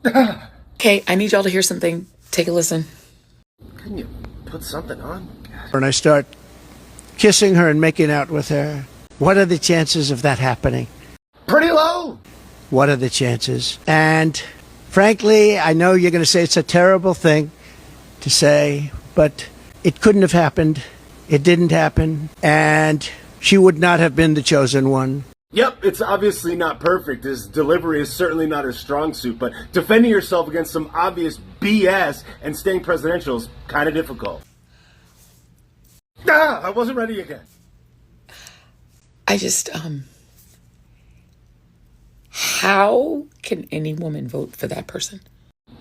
Okay, I need y'all to hear something. Take a listen. Couldn't you put something on? And I start kissing her and making out with her. What are the chances of that happening? Pretty low. What are the chances? And frankly, I know you're going to say it's a terrible thing to say, but it couldn't have happened. It didn't happen. And she would not have been the chosen one. Yep, it's obviously not perfect. His delivery is certainly not his strong suit, but defending yourself against some obvious BS and staying presidential is kind of difficult. I wasn't ready again. I just, how can any woman vote for that person?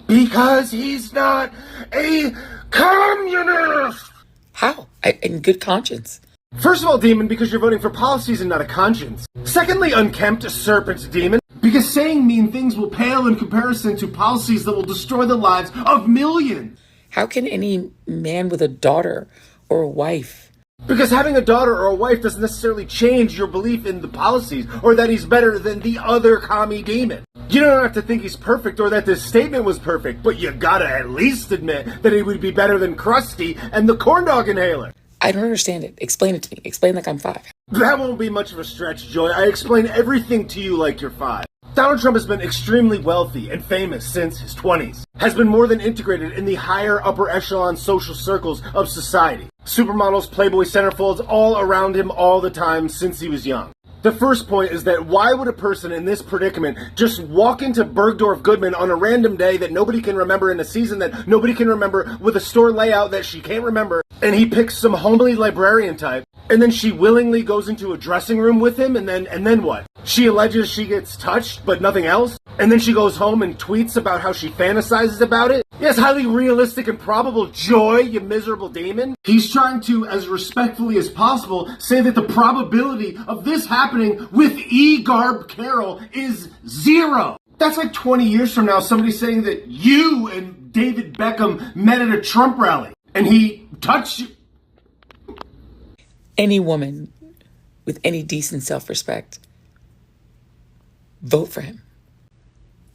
Because he's not a communist! How? In good conscience. First of all, demon, because you're voting for policies and not a conscience. Secondly, unkempt serpent demon, because saying mean things will pale in comparison to policies that will destroy the lives of millions. How can any man with a daughter or a wife? Because having a daughter or a wife doesn't necessarily change your belief in the policies or that he's better than the other commie demon. You don't have to think he's perfect or that this statement was perfect, but you gotta at least admit that he would be better than Krusty and the corndog inhaler. I don't understand it. Explain it to me. Explain like I'm 5. That won't be much of a stretch, Joy. I explain everything to you like you're 5. Donald Trump has been extremely wealthy and famous since his 20s, has been more than integrated in the higher upper echelon social circles of society. Supermodels, Playboy centerfolds all around him all the time since he was young. The first point is that why would a person in this predicament just walk into Bergdorf Goodman on a random day that nobody can remember in a season that nobody can remember with a store layout that she can't remember, and he picks some homely librarian type, and then she willingly goes into a dressing room with him, and then what? She alleges she gets touched, but nothing else? And then she goes home and tweets about how she fantasizes about it? Yes, highly realistic and probable, Joy, you miserable demon. He's trying to, as respectfully as possible, say that the probability of this happening with E-Garb Carol is 0. That's like 20 years from now, somebody saying that you and David Beckham met at a Trump rally, and he touched you. Any woman with any decent self-respect, vote for him.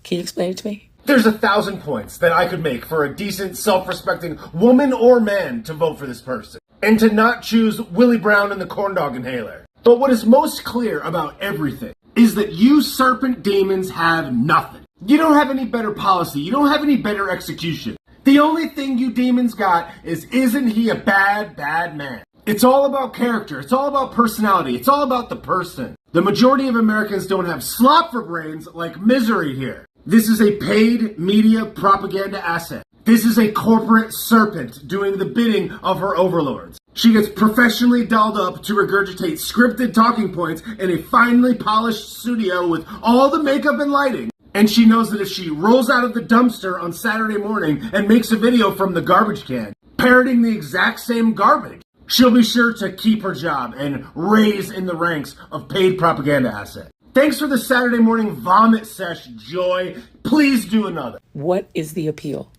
Can you explain it to me? There's 1,000 points that I could make for a decent, self-respecting woman or man to vote for this person, and to not choose Willie Brown and the corndog inhaler. But what is most clear about everything is that you serpent demons have nothing. You don't have any better policy. You don't have any better execution. The only thing you demons got is, isn't he a bad, bad man? It's all about character. It's all about personality. It's all about the person. The majority of Americans don't have slop for brains like misery here. This is a paid media propaganda asset. This is a corporate serpent doing the bidding of her overlords. She gets professionally dolled up to regurgitate scripted talking points in a finely polished studio with all the makeup and lighting. And she knows that if she rolls out of the dumpster on Saturday morning and makes a video from the garbage can, parroting the exact same garbage, she'll be sure to keep her job and raise in the ranks of paid propaganda asset. Thanks for the Saturday morning vomit sesh, Joy. Please do another. What is the appeal?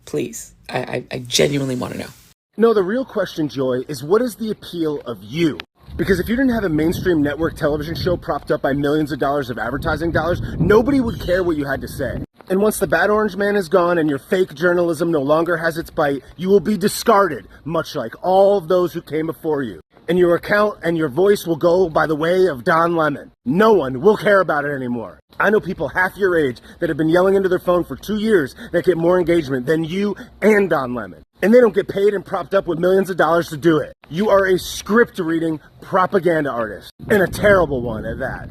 Please. I genuinely want to know. No, the real question, Joy, is what is the appeal of you? Because if you didn't have a mainstream network television show propped up by millions of dollars of advertising dollars, nobody would care what you had to say. And once the bad orange man is gone and your fake journalism no longer has its bite, you will be discarded, much like all of those who came before you. And your account and your voice will go by the way of Don Lemon. No one will care about it anymore. I know people half your age that have been yelling into their phone for 2 years that get more engagement than you and Don Lemon. And they don't get paid and propped up with millions of dollars to do it. You are a script-reading propaganda artist, and a terrible one at that.